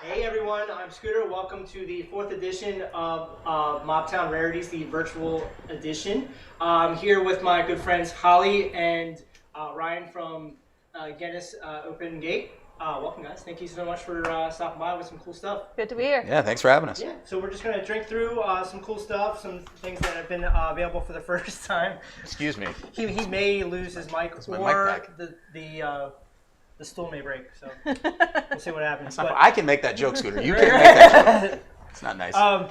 Hey everyone, I'm Scooter. Welcome to the 4th edition of Mobtown Rarities, the virtual edition. I'm here with my good friends Hollie and Ryan from Guinness Open Gate. Welcome guys. Thank you so much for stopping by with some cool stuff. Good to be here. Yeah, thanks for having us. Yeah, so we're just going to drink through some cool stuff, some things that have been available for the first time. Excuse me. He may lose his mic or the stool may break, so we'll see what happens. I can make that joke, Scooter. You can't make that joke. It's not nice. A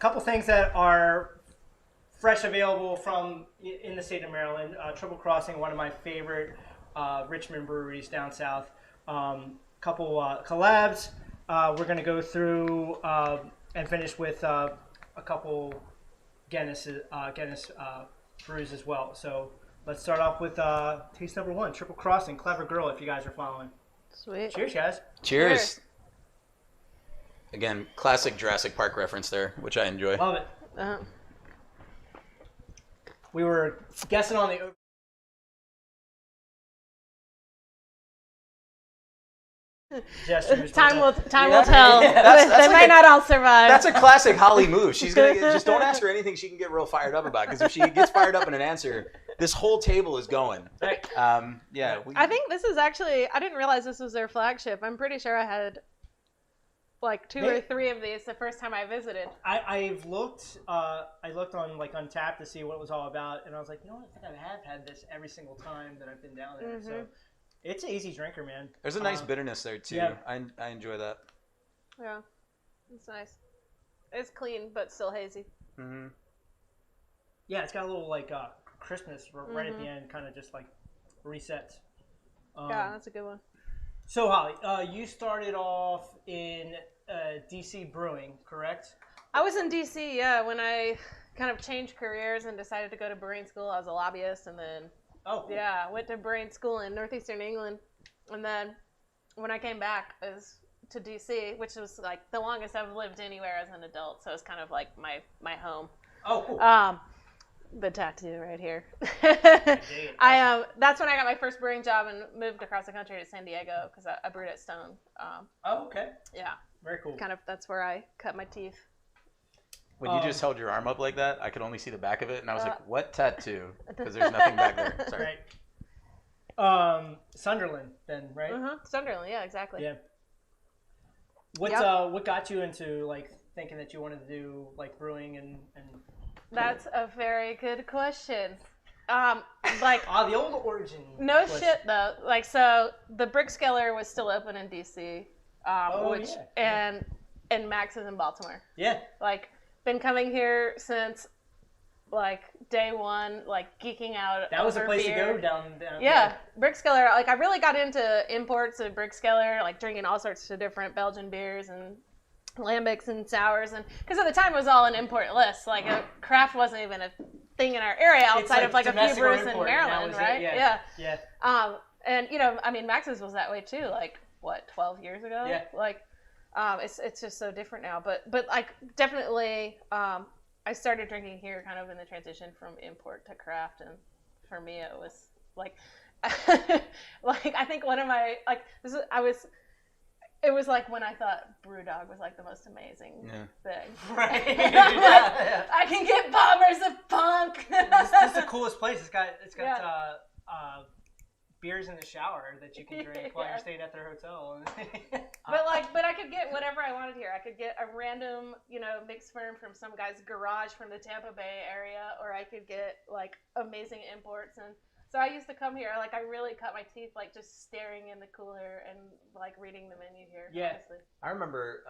couple things that are fresh available from in the state of Maryland. Triple Crossing, one of my favorite Richmond breweries down south. Couple collabs. We're going to go through and finish with a couple Guinness brews as well. So let's start off with taste number 1, Triple Crossing, Clever Girl, if you guys are following. Sweet. Cheers, guys. Cheers. Again, classic Jurassic Park reference there, which I enjoy. Love it. Uh-huh. We were guessing on the gestures. Time will tell. That's They might not all survive. That's a classic Hollie move. She's gonna just don't ask her anything she can get real fired up about, because if she gets fired up in an answer, this whole table is going. Right. I think this is actually. I didn't realize this was their flagship. I'm pretty sure I had like 2 or 3 of these the first time I visited. I've looked. I looked on like Untapped to see what it was all about, and I was like, you know what? I think I have had this every single time that I've been down there. Mm-hmm. So it's an easy drinker, man. There's a nice bitterness there too. Yeah. I enjoy that. Yeah, it's nice. It's clean but still hazy. Mm-hmm. Yeah, it's got a little like crispness right at the end, kind of just like resets. Yeah, that's a good one. So Hollie, you started off in DC brewing, correct? I was in DC, yeah, when I kind of changed careers and decided to go to brewing school. I was a lobbyist, and then I went to brewing school in northeastern England, and then when I came back to DC, which was like the longest I've lived anywhere as an adult, so it's kind of like my home. Oh, cool. The tattoo right here. Awesome. That's when I got my first brewing job and moved across the country to San Diego because I brewed at Stone. Okay. Yeah. Very cool. Kind of, that's where I cut my teeth. When you just held your arm up like that, I could only see the back of it, and I was like, what tattoo? Because there's nothing back there. Sorry. Right. Sunderland, then, right? Sunderland, yeah, exactly. Yeah. What got you into like thinking that you wanted to do like brewing and That's a very good question. The old origin. No shit though. Like, so the Brickskeller was still open in DC, and Max is in Baltimore. Yeah. Like, been coming here since like day one, like geeking out. That was over a place beer. to go down. Yeah, Brickskeller. Like, I really got into imports of Brickskeller, like drinking all sorts of different Belgian beers and lambics and sours, and because at the time it was all an import list. Like, craft wasn't even a thing in our area outside of like a few brews in Maryland, right? Yeah. And you know, I mean, Max's was that way too. Like, what, 12 years ago? Yeah. Like, it's just so different now. But like, definitely, I started drinking here kind of in the transition from import to craft, and for me it was like, like I think one of my it was like when I thought Brewdog was like the most amazing thing. Right. I can get bombers of punk. This is the coolest place. It's got beers in the shower that you can drink while you're staying at their hotel. But I could get whatever I wanted here. I could get a random, mixed firm from some guy's garage from the Tampa Bay area, or I could get like amazing imports. And so I used to come here, like, I really cut my teeth, like, just staring in the cooler and like reading the menu here. Yeah. Honestly. I remember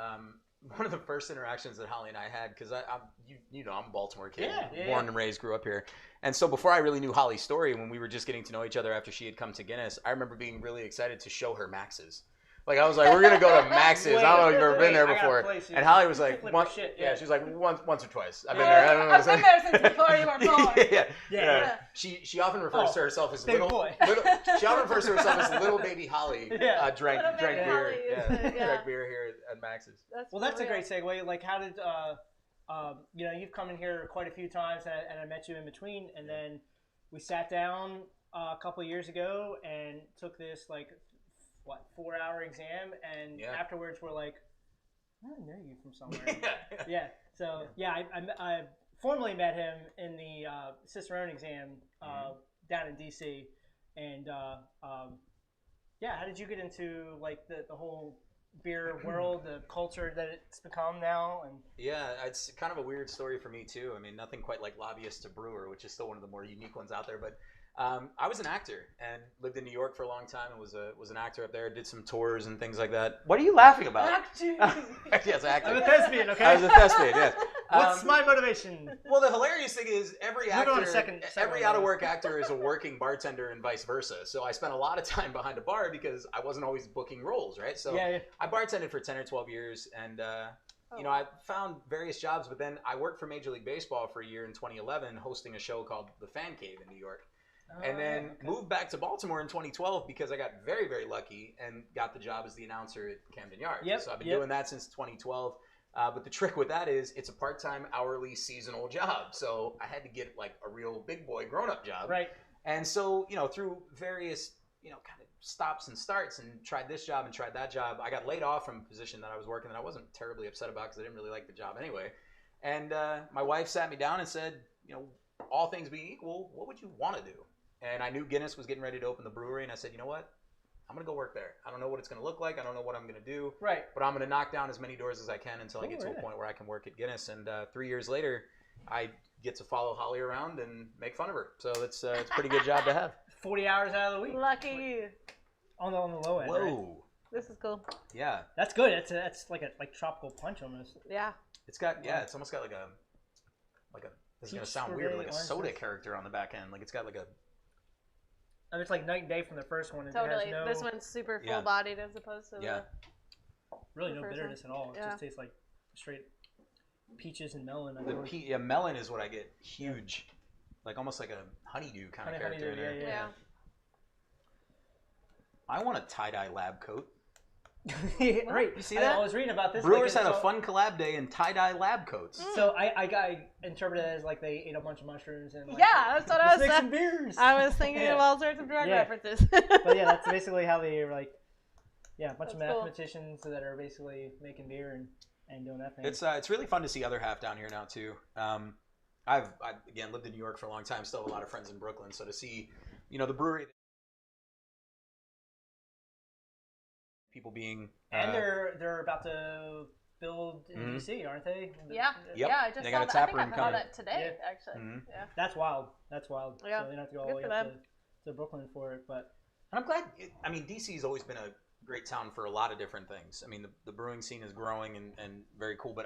one of the first interactions that Hollie and I had, because I'm a Baltimore kid, born and raised, grew up here. And so before I really knew Hollie's story, when we were just getting to know each other after she had come to Guinness, I remember being really excited to show her Max's. Like, I was like, we're going to go to Max's. I don't know if you've ever been there before. And Hollie was like, she was like, once or twice. I've been there. I don't know. I've been there since before you were born. Yeah. She often refers to herself as little baby Hollie. Drank beer. Drank beer here at Max's. That's a great segue. Like, how did you've come in here quite a few times, and I met you in between, and then we sat down a couple of years ago and took this like 4-hour exam, and afterwards we're like, I know you from somewhere. Yeah. So I formally met him in the Cicerone exam down in DC, and how did you get into like the whole beer world, the culture that it's become now? And it's kind of a weird story for me too. I mean, nothing quite like Lobbyist to Brewer, which is still one of the more unique ones out there, but. I was an actor and lived in New York for a long time and was an actor up there. Did some tours and things like that. What are you laughing about? Acting. Yes, acting. I'm a thespian, okay? I was a thespian, yes. What's my motivation? Well, the hilarious thing is every actor, every out-of-work actor is a working bartender and vice versa. So I spent a lot of time behind a bar because I wasn't always booking roles, right? So I bartended for 10 or 12 years and I found various jobs, but then I worked for Major League Baseball for a year in 2011 hosting a show called The Fan Cave in New York. And then moved back to Baltimore in 2012 because I got very, very lucky and got the job as the announcer at Camden Yards. So I've been doing that since 2012. But the trick with that is it's a part-time, hourly, seasonal job. So I had to get like a real big boy grown-up job. Right. And so, through various, kind of stops and starts and tried this job and tried that job, I got laid off from a position that I was working that I wasn't terribly upset about because I didn't really like the job anyway. And my wife sat me down and said, all things being equal, what would you want to do? And I knew Guinness was getting ready to open the brewery, and I said, you know what? I'm going to go work there. I don't know what it's going to look like. I don't know what I'm going to do. Right. But I'm going to knock down as many doors as I can until I get to a point where I can work at Guinness. And 3 years later, I get to follow Hollie around and make fun of her. So it's a pretty good job to have. 40 hours out of the week. Lucky you. On the low end. Whoa. Right? This is cool. Yeah. That's good. That's like a tropical punch almost. Yeah. It's got it's almost got like a this is gonna sound weird, but like a soda character on the back end. Like it's got like a. It's like night and day from the first one. Totally. This one's super full-bodied as opposed to the really no bitterness at all. It just tastes like straight peaches and melon. Melon is what I get. Huge, like almost like a honeydew kind of character in there. Yeah. I want a tie-dye lab coat. Right. You see that? I was reading about this. Brewers had a fun collab day in tie-dye lab coats. So I interpreted it as like they ate a bunch of mushrooms and that's what I was saying. Some beers. I was thinking of all sorts of drug references. But that's basically how they were like, a bunch of mathematicians that are basically making beer and doing that thing. It's really fun to see other half down here now too. I've again lived in New York for a long time. Still have a lot of friends in Brooklyn. So to see, the brewery. People being and they're about to build in DC, aren't they? Yeah. Yep. Yeah, I just saw that. I think I saw that today, actually. Mm-hmm. Yeah. That's wild. Yeah. So they don't have to go all the way up to Brooklyn for it, but I'm glad. DC's always been a great town for a lot of different things. I mean, the brewing scene is growing and very cool, but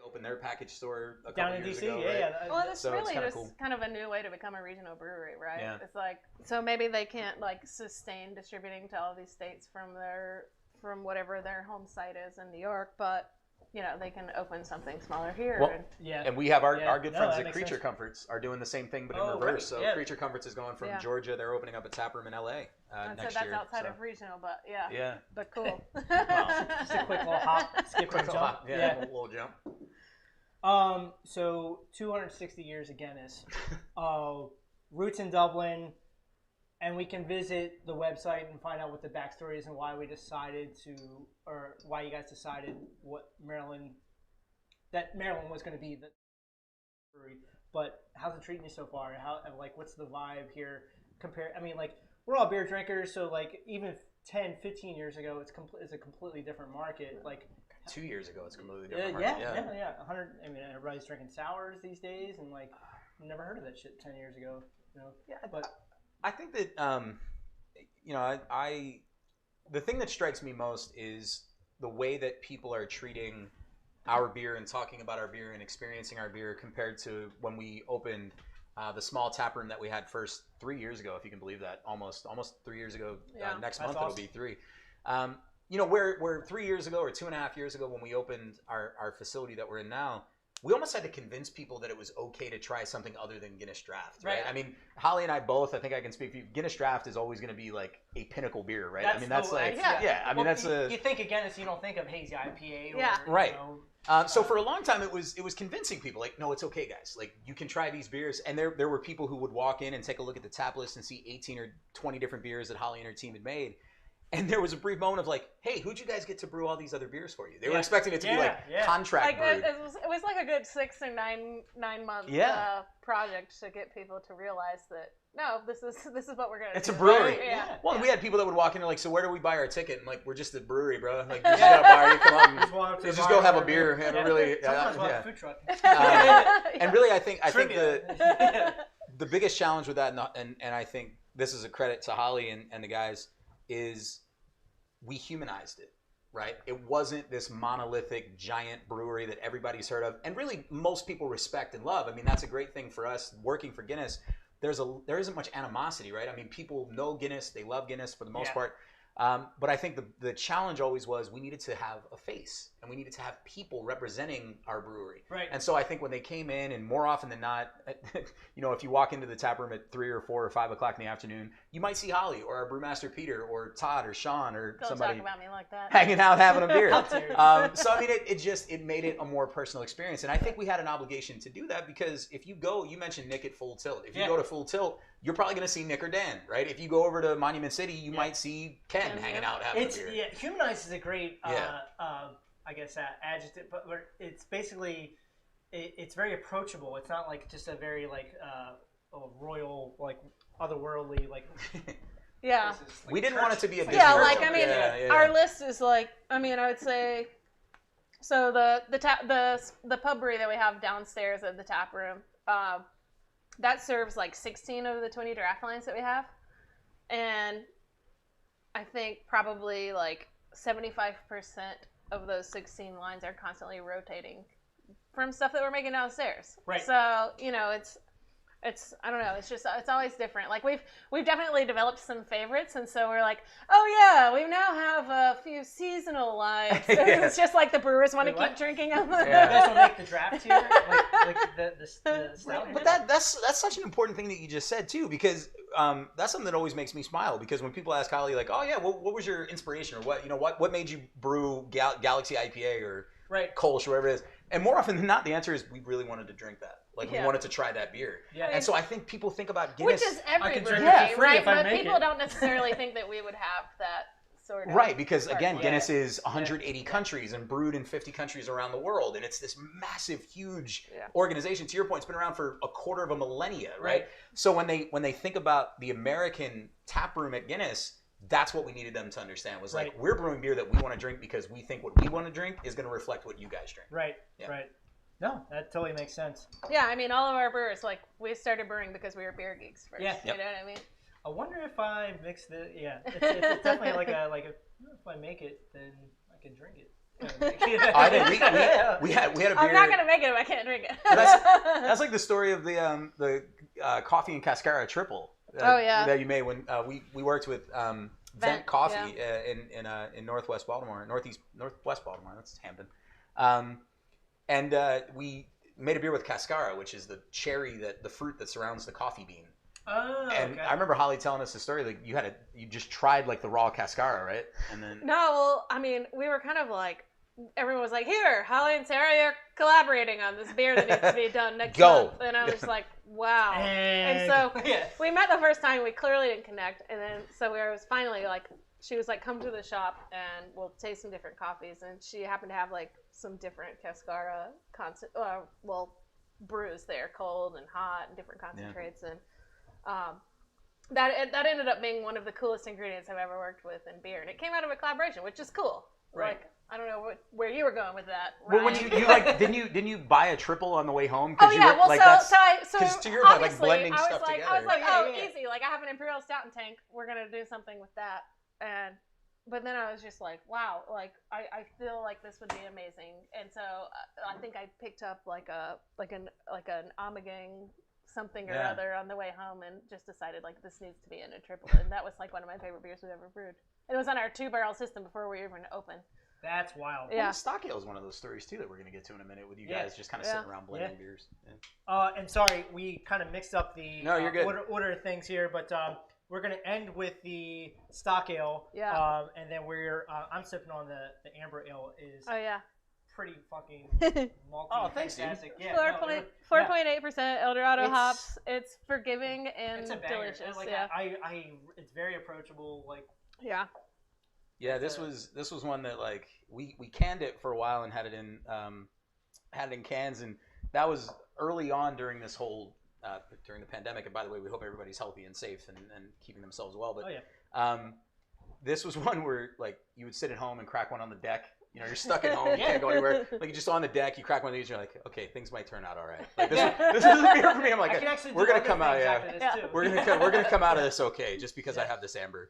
opened their package store a couple years ago. Well, it's really just cool. Kind of a new way to become a regional brewery, right? Yeah. It's like, so maybe they can't like sustain distributing to all these states from whatever their home site is in New York, but they can open something smaller here. Well, and we have our good friends at Creature Comforts are doing the same thing, but in reverse. Right. So Creature Comforts is going from Georgia. They're opening up a tap room in LA next year. So that's outside of regional, but but cool. Well, just a quick little hop, skip, quick jump. A little jump. So 260 years of Guinness, roots in Dublin, and we can visit the website and find out what the backstory is and why why you guys decided Maryland was going to be the brewery. But how's it treating you so far? What's the vibe here? We're all beer drinkers, so even 10, 15 years ago, it's a completely different market. 2 years ago, it's completely different. Yeah. 100. Everybody's drinking sours these days, and never heard of that shit 10 years ago. But I think that the thing that strikes me most is the way that people are treating our beer and talking about our beer and experiencing our beer compared to when we opened the small tap room that we had first 3 years ago, if you can believe that. Almost 3 years ago. Next month it'll be 3. Where 3 years ago or 2.5 years ago when we opened our facility that we're in now, we almost had to convince people that it was okay to try something other than Guinness Draft, right? I mean, Hollie and I both, I think I can speak for you, Guinness Draft is always going to be a pinnacle beer, right? You think of Guinness, you don't think of hazy IPA or, right. So for a long time, it was convincing people like, no, it's okay, guys. Like you can try these beers, and there were people who would walk in and take a look at the tap list and see 18 or 20 different beers that Hollie and her team had made. And there was a brief moment of like, hey, who'd you guys get to brew all these other beers for you? They were expecting it to be like contract brewed. It was like a good 6 or 9 month project to get people to realize that no, this is what we're gonna do. It's a brewery. Yeah. Well, we had people that would walk in and like, so where do we buy our ticket? And like, we're just a brewery, bro. Like, you just got a bar. You come on, just go have a beer. And really, food truck. And really, I think the biggest challenge with that, and I think this is a credit to Hollie and the guys, is we humanized it, right? It wasn't this monolithic giant brewery that everybody's heard of, and really most people respect and love. I mean, that's a great thing for us working for Guinness. There isn't much animosity, right? I mean, people know Guinness, they love Guinness for the most part. But I think the challenge always was we needed to have a face, and we needed to have people representing our brewery. Right. And so I think when they came in, and more often than not, you know, if you walk into the tap room at 3 or 4 or 5 o'clock in the afternoon, you might see Hollie or our brewmaster Peter or Todd or Sean or somebody talk about me like that. hanging out having a beer. So I mean, it made it a more personal experience, and I think we had an obligation to do that because if you go, you mentioned Nick at Full Tilt. If you go to Full Tilt, you're probably going to see Nick or Dan, right? If you go over to Monument City, you might see Ken hanging out having a beer. Yeah, humanized is a great, I guess, adjective, but it's basically, it's very approachable. It's not like just a very like royal, like otherworldly, like. Yeah. Like we didn't want it to be a business. Yeah, like I mean, our list is like, I mean, I would say, so the pub brewery that we have downstairs at the tap room, that serves like 16 of the 20 draft lines that we have, and I think probably like 75% of those 16 lines are constantly rotating from stuff that we're making downstairs. Right. So, you know, it's I don't know, it's always different. Like we've definitely developed some favorites, and so we're like, oh yeah, we now have a few seasonal lines. It's just like the brewers want to keep drinking them. You guys will make the draft here, like the stout. But that's such an important thing that you just said too, because that's something that always makes me smile. Because when people ask Hollie, like, oh yeah, what was your inspiration, or what made you brew Galaxy IPA or Kolsch or whatever it is, and more often than not, the answer is we really wanted to drink that. Like we wanted to try that beer. Yeah. And so I think people think about Guinness. Which is every brewery, right? But people don't necessarily think that we would have that sort of. Right, because again, Guinness is 180 countries and brewed in 50 countries around the world. And it's this massive, huge organization. To your point, it's been around for a quarter of a millennia, right? So when they think about the American tap room at Guinness, that's what we needed them to understand was like, we're brewing beer that we want to drink because we think what we want to drink is going to reflect what you guys drink. Right, right. No, that totally makes sense. Yeah, I mean, all of our brewers, like, we started brewing because we were beer geeks first. Yeah. You know what I mean? I wonder if I mix the, it's definitely like a, if I make it, then I can drink it. I think we had a beer. I'm not going to make it if I can't drink it. That's like the story of the coffee and Cascara triple that you made when we worked with Vent Coffee in Northwest Baltimore, Northwest Baltimore, that's Hampton. And we made a beer with Cascara, which is the cherry, the fruit that surrounds the coffee bean. Oh, and I remember Hollie telling us the story, like you just tried like the raw Cascara, right? And then no, well, I mean, we were kind of like, everyone was like, here, Hollie and Sarah, you're collaborating on this beer that needs to be done next month. And I was like, wow. And so we met the first time, we clearly didn't connect, and then so we was finally like, she was like, come to the shop and we'll taste some different coffees, and she happened to have like some different Cascara brews there, cold and hot and different concentrates, and that ended up being one of the coolest ingredients I've ever worked with in beer, and it came out of a collaboration, which is cool. Right. Like, I don't know where you were going with that. Well, when you like, didn't you buy a triple on the way home? Oh yeah, well, like, so to your point, like blending I was stuff like, together. Easy. Like I have an Imperial Stout in tank. We're gonna do something with that, but then I was just like, wow, like I feel like this would be amazing, and so I think I picked up like an Ommegang something or other on the way home, and just decided like this needs to be in a triple, and that was like one of my favorite beers we've ever brewed. It was on our 2-barrel system before we were even open. That's wild. Yeah, Stockhill is one of those stories too that we're gonna get to in a minute with you guys just kind of sitting around blending beers. Yeah. And sorry, we kind of mixed up the order of things here, but we're gonna end with the stock ale. Yeah. And then I'm sipping on the amber ale. Is pretty fucking thanks, fantastic. dude. Yeah, 4.8% El Dorado hops. It's forgiving and it's a delicious. Like, it's very approachable. Like, yeah, this was one that like we canned it for a while and had it in cans, and that was early on during this whole during the pandemic. And by the way, we hope everybody's healthy and safe and keeping themselves well. But this was one where like you would sit at home and crack one on the deck. You know, you're stuck at home, you can't go anywhere. Like, you're just on the deck, you crack one of these, you're like, okay, things might turn out all right. Like, this is a beer for me. I'm like, we're gonna come out, we're gonna come out of this okay, just because I have this amber.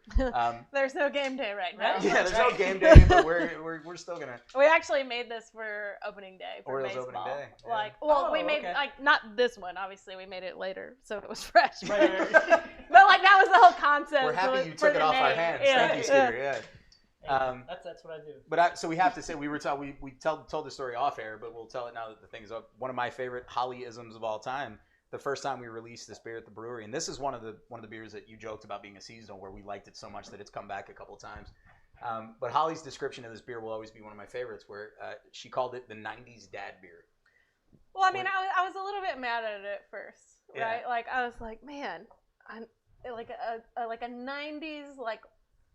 There's no game day right now. Yeah, there's no game day, but we're still gonna. We actually made this for opening day for Orioles baseball. opening day. Yeah. Like, we made like not this one, obviously. We made it later, so it was fresh. But like that was the whole concept. We're happy you took it off our hands. Thank you, Scooter. Yeah. That's what I do. But so we have to say we told the story off air, but we'll tell it now that the thing is up. One of my favorite Hollie-isms of all time. The first time we released this beer at the brewery, and this is one of the beers that you joked about being a seasonal, where we liked it so much that it's come back a couple of times. But Hollie's description of this beer will always be one of my favorites, where she called it the '90s dad beer. Well, I mean, I was a little bit mad at it at first, right? Yeah. Like I was like, man, I'm like a '90s like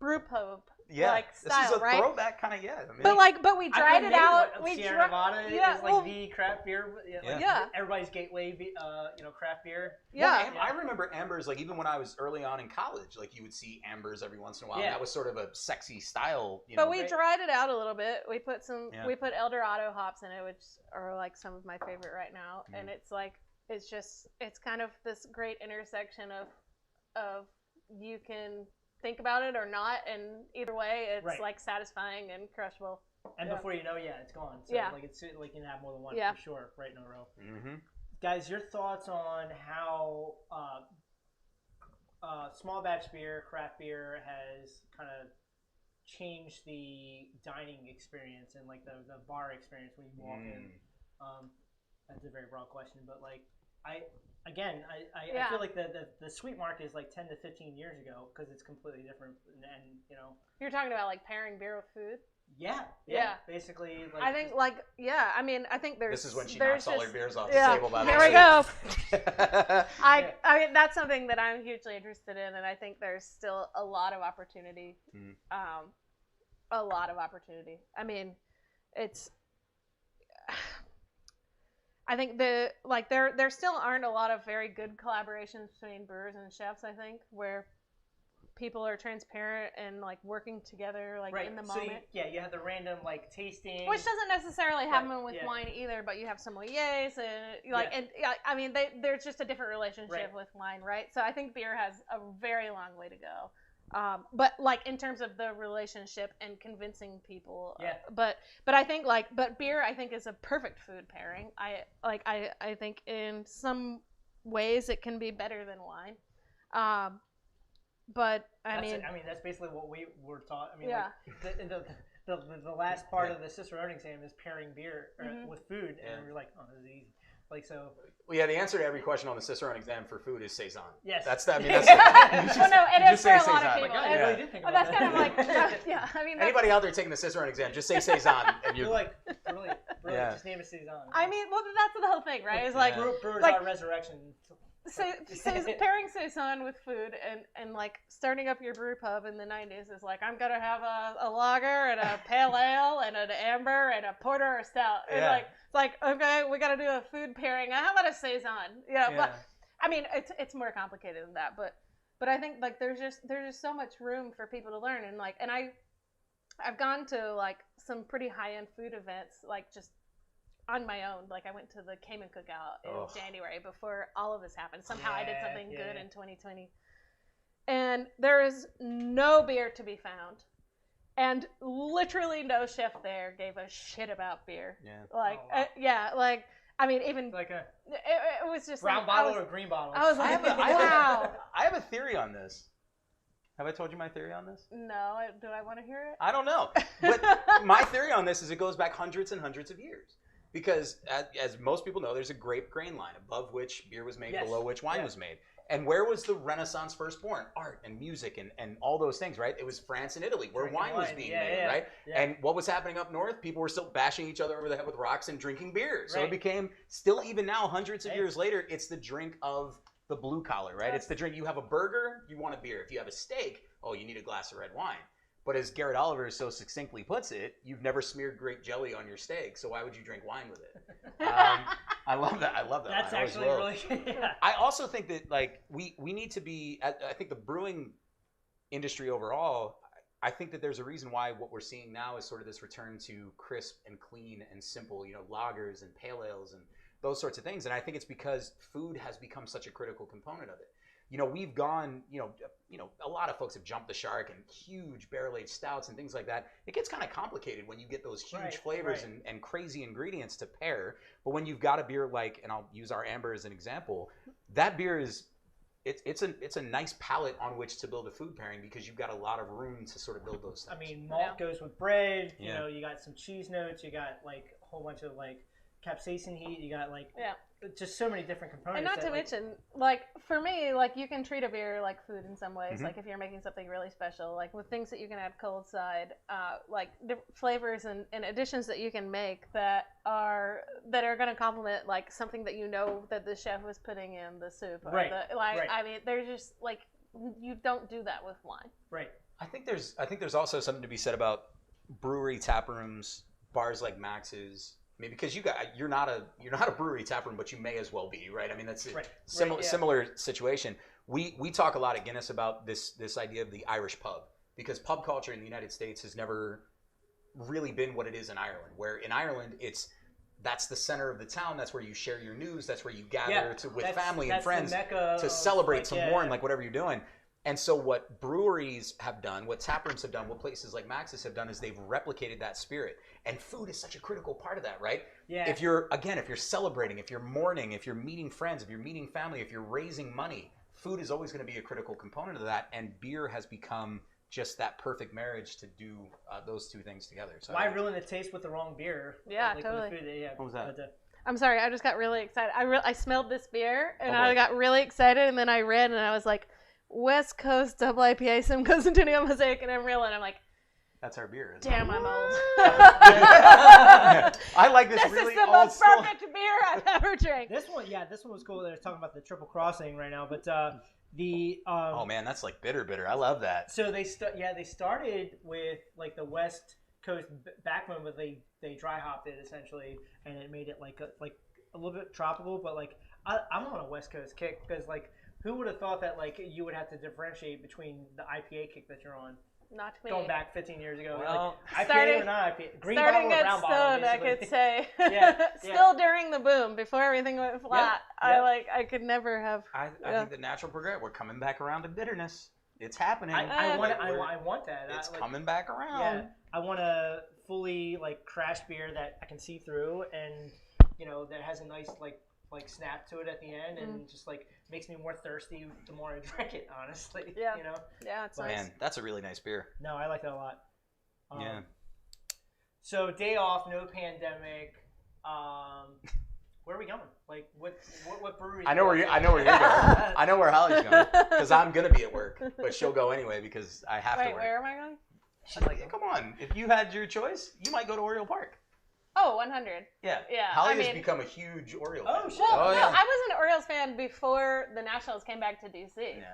brew pub. Yeah, like style, this is a right? throwback kind of, I mean, but we tried it out. Sierra Nevada is like the craft beer. Everybody's gateway, craft beer. Yeah, well, I remember ambers. Like even when I was early on in college, like you would see ambers every once in a while. Yeah. And that was sort of a sexy style. But we dried it out a little bit. We put we put El Dorado hops in it, which are like some of my favorite right now. And it's like it's kind of this great intersection of you can think about it or not, and either way it's like satisfying and crushable. And before you know, it's gone. So like it's like you can have more than one for sure, right in a row. Mm-hmm. Guys, your thoughts on how small batch beer, craft beer has kind of changed the dining experience and like the bar experience when you walk in? That's a very broad question, but like I feel like the sweet mark is like 10 to 15 years ago because it's completely different, and you're talking about like pairing beer with food. Yeah. Basically, like, I think I mean, I think there's. This is when she knocks all her beers off the table. By the way, here we go. I mean, that's something that I'm hugely interested in, and I think there's still a lot of opportunity. A lot of opportunity. I mean, it's. I think there still aren't a lot of very good collaborations between brewers and chefs, I think, where people are transparent and like working together in the moment. You have the random like tasting, which doesn't necessarily happen with wine either, but you have sommeliers and and I mean there's just a different relationship with wine, right? So I think beer has a very long way to go. But like in terms of the relationship and convincing people, but I think beer I think is a perfect food pairing. I think in some ways it can be better than wine. But I mean that's basically what we were taught. I mean, like the last part of the Cicerone exam is pairing beer with food, and we're like, oh, this is easy. Like so. Well, yeah. The answer to every question on the Cicerone exam for food is saison. Yes. That's. I mean, that's. Well, no, it is for a lot of people. I really did think about that's kind of like, I mean. Anybody out there taking the Cicerone exam, just say saison, and you're like, really, just name it saison. I mean, well, that's the whole thing, right? It's like brewers are resurrection. So pairing saison with food and like starting up your brew pub in the 90s is like, I'm gonna have a lager and a pale ale and an amber and a porter or a stout. It's like okay, we gotta do a food pairing. How about a saison? But I mean it's more complicated than that. But I think like there's just so much room for people to learn, and I've gone to like some pretty high end food events like just on my own. Like I went to the Cayman Cookout in January before all of this happened. Somehow I did something good in 2020. And there is no beer to be found. And literally no chef there gave a shit about beer. I mean, even like it was just brown bottle or green bottle. I was like, wow. I have a theory on this. Have I told you my theory on this? No. Do I want to hear it? I don't know. But my theory on this is it goes back hundreds and hundreds of years. Because as most people know, there's a grape grain line above which beer was made, below which wine was made. And where was the Renaissance first born? Art and music and all those things, right? It was France and Italy where wine was being made, right? Yeah. And what was happening up north? People were still bashing each other over the head with rocks and drinking beer. So it became, still even now, hundreds of years later, it's the drink of the blue collar, right? It's the drink. You have a burger, you want a beer. If you have a steak, oh, you need a glass of red wine. But as Garrett Oliver so succinctly puts it, you've never smeared grape jelly on your steak, so why would you drink wine with it? I love that. I love that. That's actually really good. Yeah. I also think that like we need to be. I think the brewing industry overall. I think that there's a reason why what we're seeing now is sort of this return to crisp and clean and simple, lagers and pale ales and those sorts of things. And I think it's because food has become such a critical component of it. We've gone, a lot of folks have jumped the shark and huge barrel-aged stouts and things like that. It gets kind of complicated when you get those huge flavors and crazy ingredients to pair. But when you've got a beer like, and I'll use our amber as an example, that beer is, it's a nice palette on which to build a food pairing because you've got a lot of room to sort of build those things. I mean, malt goes with bread. You know, you got some cheese notes. You got like a whole bunch of like capsaicin heat. You got like just so many different components. And not to mention, like for me, like you can treat a beer like food in some ways. Like if you're making something really special, like with things that you can add cold side, like flavors and additions that you can make that are going to complement like something that that the chef was putting in the soup. Or I mean, there's just like you don't do that with wine. Right. I think there's also something to be said about brewery tap rooms, bars like Max's. I mean, because you're not a brewery tap room, but you may as well be, right? I mean, that's a similar situation. We talk a lot at Guinness about this idea of the Irish pub, because pub culture in the United States has never really been what it is in Ireland. Where in Ireland, that's the center of the town. That's where you share your news. That's where you gather with family and friends to celebrate, to mourn, like whatever you're doing. And so what breweries have done, what tap rooms have done, what places like Max's have done is they've replicated that spirit. And food is such a critical part of that, right? Yeah. If you're celebrating, if you're mourning, if you're meeting friends, if you're meeting family, if you're raising money, food is always going to be a critical component of that. And beer has become just that perfect marriage to do those two things together. So why ruin the taste with the wrong beer? Yeah, totally. With the food? What was that? I'm sorry, I just got really excited. I smelled this beer and I got really excited, and then I read and I was like, West Coast double IPA, Simcoe Centennial Mosaic, and Emerald, and I'm like, that's our beer. Damn, I'm old. I like this really old. This is the most perfect beer I've ever drank. This one was cool. They're talking about the triple crossing right now, but oh man, that's like bitter. I love that. So they started with like the West Coast backbone, but they dry hopped it essentially, and it made it like a little bit tropical. But like I'm on a West Coast kick because like. Who would have thought that like you would have to differentiate between the IPA kick that you're on? Not me. Going back 15 years ago. Well, like, IPA or not IPA? Green bottle or brown bottle? I could say. Still during the boom, before everything went flat. I could never have. I think the natural progression. We're coming back around to bitterness. It's happening. I want that. It's coming back around. Yeah. I want a fully like crash beer that I can see through, and that has a nice like snap to it at the end, and just like makes me more thirsty the more I drink it, honestly. Yeah. Yeah, it's nice. Man, that's a really nice beer. No, I like that a lot. So day off, no pandemic. Where are we going? Like what brewery? I know where you're going. I know where Hollie's going because I'm gonna be at work, but she'll go anyway because I have to work. Wait, where am I going? She's like, come on. If you had your choice, you might go to Oriole Park. Oh, 100. Yeah. Hollie has become a huge Orioles fan. Oh, shit. Well, I was an Orioles fan before the Nationals came back to D.C. Yeah.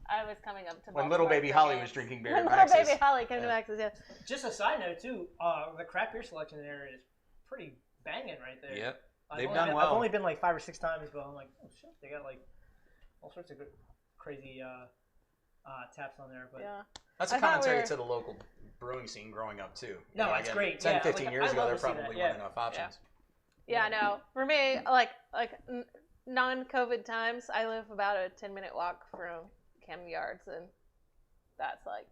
I was coming up to when little baby Hollie was drinking beer at Max's. Little baby Hollie came to Max's, yeah. Just a side note, too, the craft beer selection there is pretty banging right there. Yep. They've done well. I've only been like 5 or 6 times, but I'm like, oh, shit. They got like all sorts of good, crazy taps on there. But yeah. That's a commentary to the local brewing scene growing up, too. No, it's great. 10, 15 years ago, there probably weren't enough options. Yeah, no. For me, like non-COVID times, I live about a 10-minute walk from Camden Yards, and that's like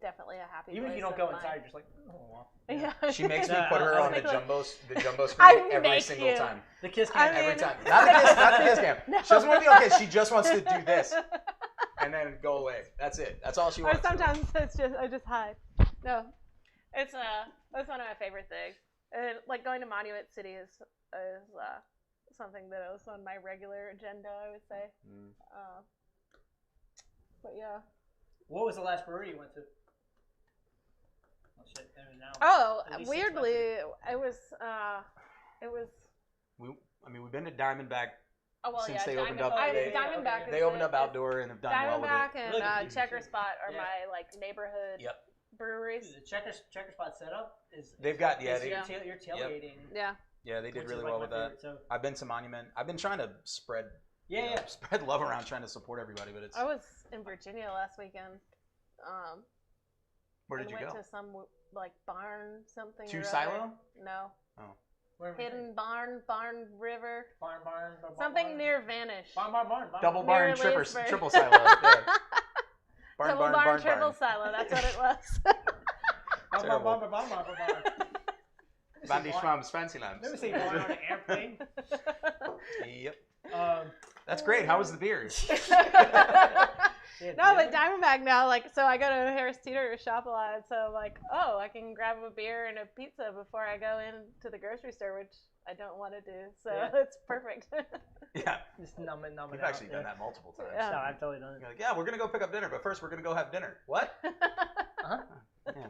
definitely a happy. Even if you don't go inside, you're just like, oh wow. Yeah. She makes me put her on the jumbo screen every single time. The kiss cam every time. Not the kiss cam. No. She doesn't want to be on kiss. She just wants to do this and then go away. That's it. That's all she wants. Or sometimes I just hide. No, it's one of my favorite things. And like going to Monument City is something that was on my regular agenda, I would say. But yeah. What was the last brewery you went to? Oh, shit. I mean, now, weirdly, it was. We've been to Diamondback. Oh, well, since yeah, they opened up. Diamondback. They opened up outdoor and have done well with it. Diamondback and Checker Spot are my like neighborhood breweries. The Checker Spot setup is. They've got you're tailgating. Yeah, they did really well with that. So. I've been to Monument. I've been trying to spread love around, trying to support everybody, but it's. I was in Virginia last weekend. Where did you go? Went to some like barn something. To Silo? No. Oh. Hidden barn river. Barn. Something near Vanish. Barn. Double barn, triple silo. Yeah. Double barn, triple silo. That's what it was. Terrible. Bandy Schwam's Fancy Lamps. Never seen barn on an airplane. Yep. That's great. How was the beer? No, but Diamondback now, like, so I go to Harris Teeter shop a lot, so I'm like, oh, I can grab a beer and a pizza before I go into the grocery store, which I don't want to do, so it's perfect. Yeah. Just numb it We've actually done that multiple times. Yeah. No, I've totally done it. You're like, yeah, we're going to go pick up dinner, but first we're going to go have dinner. What? Uh-huh. Yeah.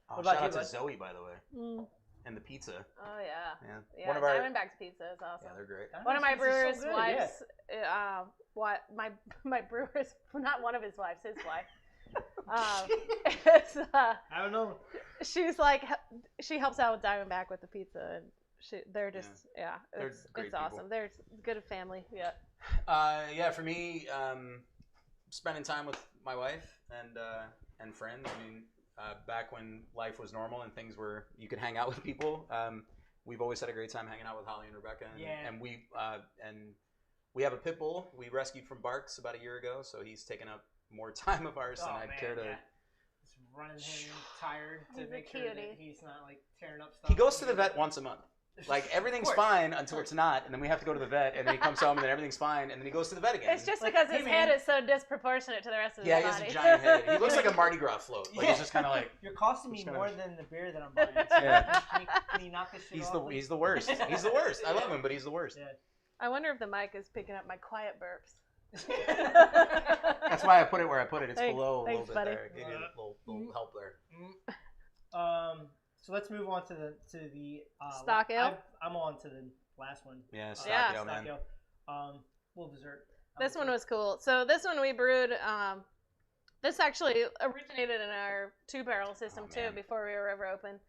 What Shout about out you, to Zoe, by the way. And the pizza. Oh, yeah. Yeah. One of our Diamondback's pizza is awesome. Yeah, they're great. One of my brewer's wives, my brewer's, not one of his wives, his wife. I don't know. She's like, she helps out with Diamondback with the pizza, and they're just, it's awesome. They're good family. Yeah. For me, spending time with my wife and friends. I mean, back when life was normal and things were, you could hang out with people. We've always had a great time hanging out with Hollie and Rebecca. And we have a pit bull we rescued from Barks about a year ago, so he's taken up more time of ours than I'd care to. Just running him tired to make sure that he's not like tearing up stuff. He goes to the vet once a month. Like, everything's fine until it's not, and then we have to go to the vet, and then he comes home, and then everything's fine, and then he goes to the vet again. It's just because his head is so disproportionate to the rest of his body. Yeah, he has a giant head. He looks like a Mardi Gras float. Like, he's just kind of like... You're costing me more than the beer that I'm buying. So can you knock this shit off? He's the worst. He's the worst. I love him, but he's the worst. Yeah. I wonder if the mic is picking up my quiet burps. That's why I put it where I put it. It's below a little bit buddy. there. Give you a little help there. So let's move on to the Stockhill. I'm on to the last one. Yeah, Stockhill, man. Little dessert. This one was cool. So this one we brewed. This actually originated in our 2-barrel system too. Before we were ever open,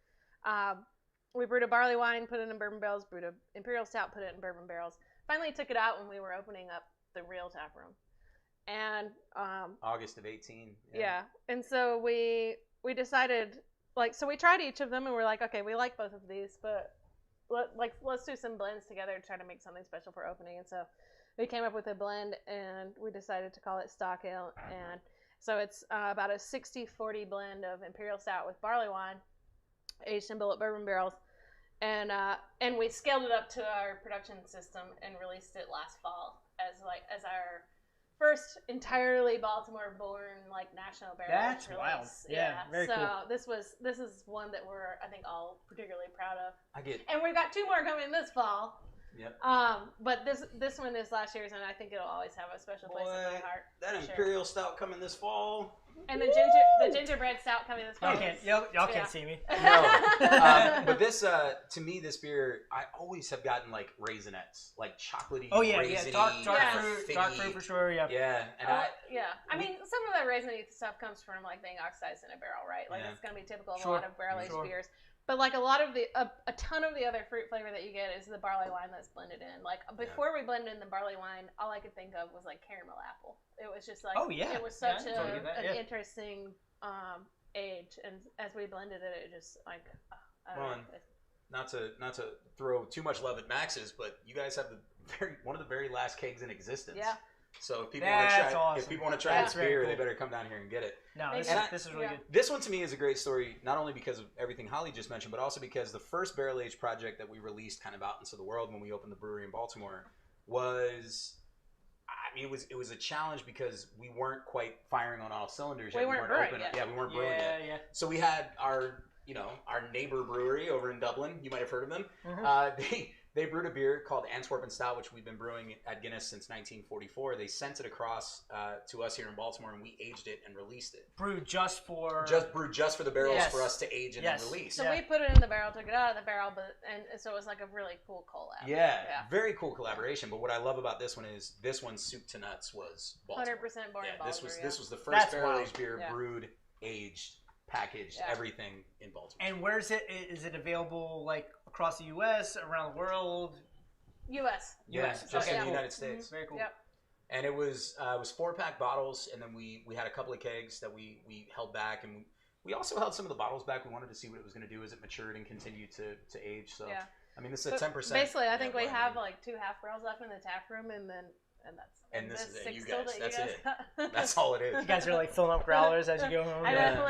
we brewed a barley wine, put it in bourbon barrels. Brewed an imperial stout, put it in bourbon barrels. Finally took it out when we were opening up the real tap room, and August of 18. Yeah, and so we decided. So we tried each of them, and we're like, okay, we like both of these, but let's do some blends together to try to make something special for opening. And so we came up with a blend, and we decided to call it Stockhill. And so it's about a 60-40 blend of imperial stout with barley wine, aged in billet bourbon barrels, and we scaled it up to our production system and released it last fall as our first entirely Baltimore-born national barrel That's release. Wild. Yeah, very cool. So this is one that we're I think all particularly proud of. And we've got 2 more coming this fall. Yep. But this one is last year's, and I think it'll always have a special place in my heart. That imperial stout coming this fall. And the gingerbread stout coming this fall. Y'all can't see me. No. But this, to me, this beer, I always have gotten raisinettes, chocolatey, raisiny, dark fruit for sure. Yeah. Yeah. And I mean, some of that raisiny stuff comes from being oxidized in a barrel, right? That's going to be typical of a lot of barrel-aged beers. But a lot of a ton of the other fruit flavor that you get is the barley wine that's blended in. Before we blended in the barley wine, all I could think of was caramel apple. It was just it was such an interesting age, and as we blended it, it just not to throw too much love at Max's, but you guys have one of the very last kegs in existence. Yeah. So if people want to try this beer, they better come down here and get it. No, this is really good. This one to me is a great story, not only because of everything Hollie just mentioned, but also because the first barrel aged project that we released kind of out into the world when we opened the brewery in Baltimore was, it was a challenge because we weren't quite firing on all cylinders yet. We weren't brewing yet. Yeah, we weren't brewing yet. Yeah. So we had our our neighbor brewery over in Dublin. You might have heard of them. They brewed a beer called Antwerpen Stout, which we've been brewing at Guinness since 1944. They sent it across to us here in Baltimore, and we aged it and released it. Brewed just for the barrels for us to age and then release. So we put it in the barrel, took it out of the barrel, and so it was like a really cool collab. Yeah, very cool collaboration. But what I love about this one is soup to nuts was Baltimore. 100% born in Baltimore. This was the first barrel-aged beer brewed, aged, packaged, everything in Baltimore. And where is it? Is it available like across the U.S., around the world? U.S. Just in the United States. Very cool. Yep. And it was 4-pack bottles, and then we had a couple of kegs that we held back, and we also held some of the bottles back. We wanted to see what it was going to do as it matured and continued to age. So I mean, this is a 10%. Basically, I think we have like 2 half barrels left in the tap room, and that's this is it. You guys, that's it. That's all it is. You guys are like filling up growlers as you go home. I know.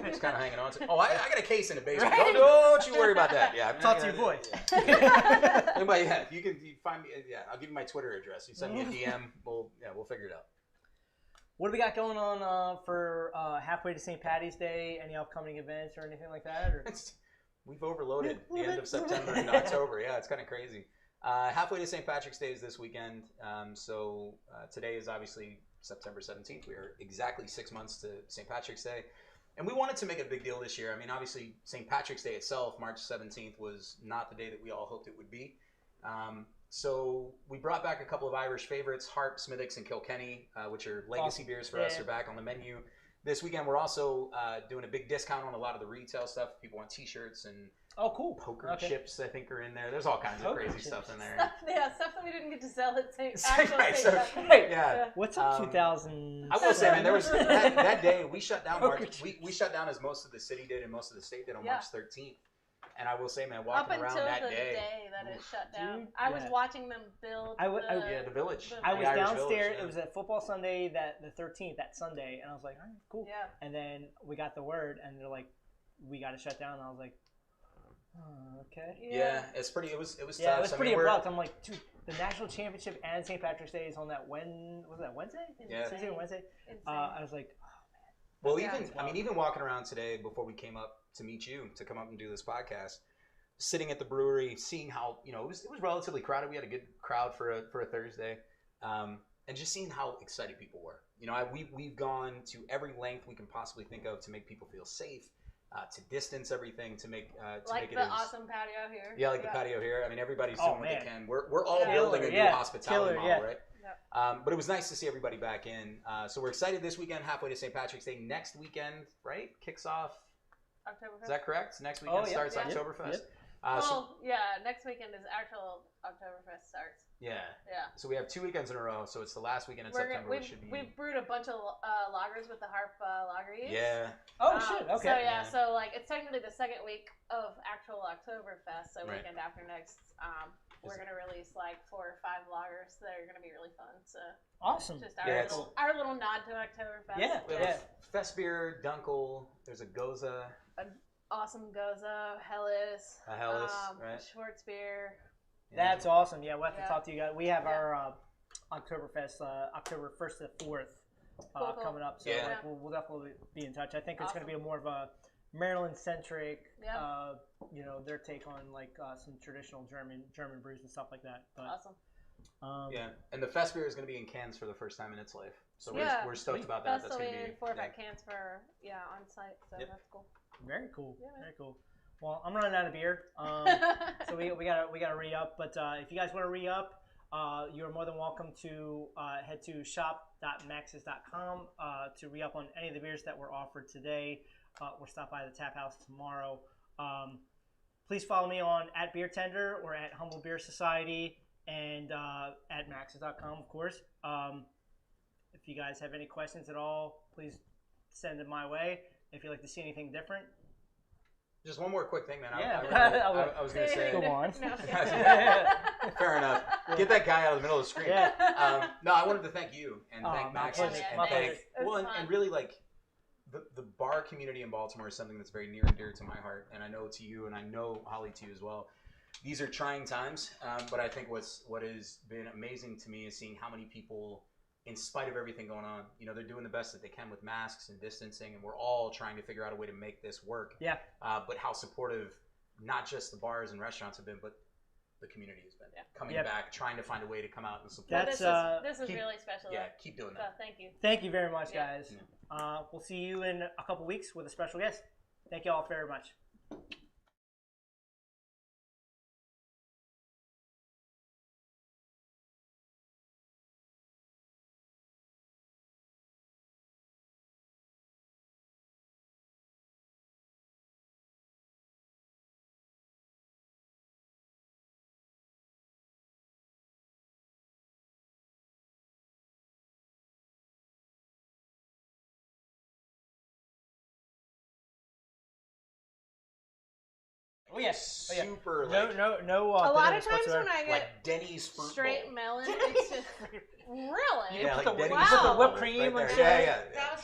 Just kind of hanging on to. Oh, I got a case in the basement. Right? Don't you worry about that. Yeah, talk to your boy. If you can find me, I'll give you my Twitter address. You send me a DM. We'll figure it out. What do we got going on for halfway to St. Patty's Day? Any upcoming events or anything like that? Or? We've overloaded the end of September and October. Yeah, it's kind of crazy. Halfway to St. Patrick's Day is this weekend. So today is obviously September 17th. We are exactly 6 months to St. Patrick's Day. And we wanted to make a big deal this year. I mean, obviously, St. Patrick's Day itself, March 17th, was not the day that we all hoped it would be. So we brought back a couple of Irish favorites, Harp, Smithwick's, and Kilkenny, which are legacy beers for us. They're back on the menu. This weekend, we're also doing a big discount on a lot of the retail stuff. People want T-shirts and poker chips, I think, are in there. There's all kinds of crazy stuff in there. Stuff that we didn't get to sell at St. What's up, 2000? I will say, man, there was that day we shut down. We shut down as most of the city did and most of the state did on March 13th. And I will say, man, walking around that day. That it shut down. I was watching them build the village. I was downstairs. It was a football Sunday, the 13th, that Sunday. And I was like, all right, cool. Yeah. And then we got the word, and they're like, we got to shut down. And I was like, oh, okay. Yeah, it's pretty. It was tough. Yeah, it was pretty abrupt. I'm like, dude, the national championship and St. Patrick's Day is on that Wednesday? Yeah. Tuesday or Wednesday? I was like, well, even walking around today before we came up to meet you, to come up and do this podcast, sitting at the brewery, seeing how, it was relatively crowded. We had a good crowd for a Thursday, and just seeing how excited people were. We've gone to every length we can possibly think of to make people feel safe, to distance everything, to make make it awesome patio here. Yeah, the patio here. I mean, everybody's doing what they can. We're all building a new hospitality model, right? But it was nice to see everybody back in. So we're excited this weekend, halfway to St. Patrick's Day. Next weekend, right? Kicks off. Oktoberfest. Is that correct? Next weekend starts Oktoberfest. Next weekend is actual Oktoberfest starts. Yeah. So we have 2 weekends in a row. So it's the last weekend in September. We've brewed a bunch of lagers with the Harp lager yeast. Yeah. Oh shit. Okay. So it's technically the second week of actual Oktoberfest. So weekend after next. We're going to release like 4 or 5 lagers that are going to be really fun. So awesome. Just our little nod to Oktoberfest. Yeah. We have a Fest beer, Dunkel. There's a Goza. An awesome Goza, Helles. Right. Schwartz beer. Yeah. That's awesome. Yeah, we'll have to talk to you guys. We have our Oktoberfest October 1st to 4th coming up. So we'll definitely be in touch. I think it's going to be more of a Maryland-centric, their take on like some traditional German brews and stuff like that. But, awesome. And the Fest beer is going to be in cans for the first time in its life. So we're stoked about that. That's going to be 4-pack cans for on site. So that's cool. Very cool. Yeah, very cool. Well, I'm running out of beer, so we gotta re-up. But if you guys want to re-up, you're more than welcome to head to shop.maxis.com to re-up on any of the beers that were offered today. Or stop by the Taphouse tomorrow. Please follow me on @BeerTender or @Humble Beer Society and at maxis.com, of course. If you guys have any questions at all, please send them my way. If you'd like to see anything different. Just one more quick thing, man. I was going to say. Go on. Fair enough. Get that guy out of the middle of the screen. No, I wanted to thank you and thank Maxis and really like the bar community in Baltimore is something that's very near and dear to my heart, and I know to you, and I know Hollie to you as well. These are trying times, but I think what has been amazing to me is seeing how many people in spite of everything going on, you know, they're doing the best that they can with masks and distancing, and we're all trying to figure out a way to make this work. Yeah. But how supportive, not just the bars and restaurants have been, but the community has been coming back, trying to find a way to come out and support. This is really special. Yeah, keep doing that. So thank you. Thank you very much, guys. Yeah. We'll see you in a couple weeks with a special guest. Thank you all very much. Oh yes, super. A lot of times when I get like Denny's fruit straight bowl. melon, it's just really. Yeah, like put Denny's the whipped cream and shit. Yeah.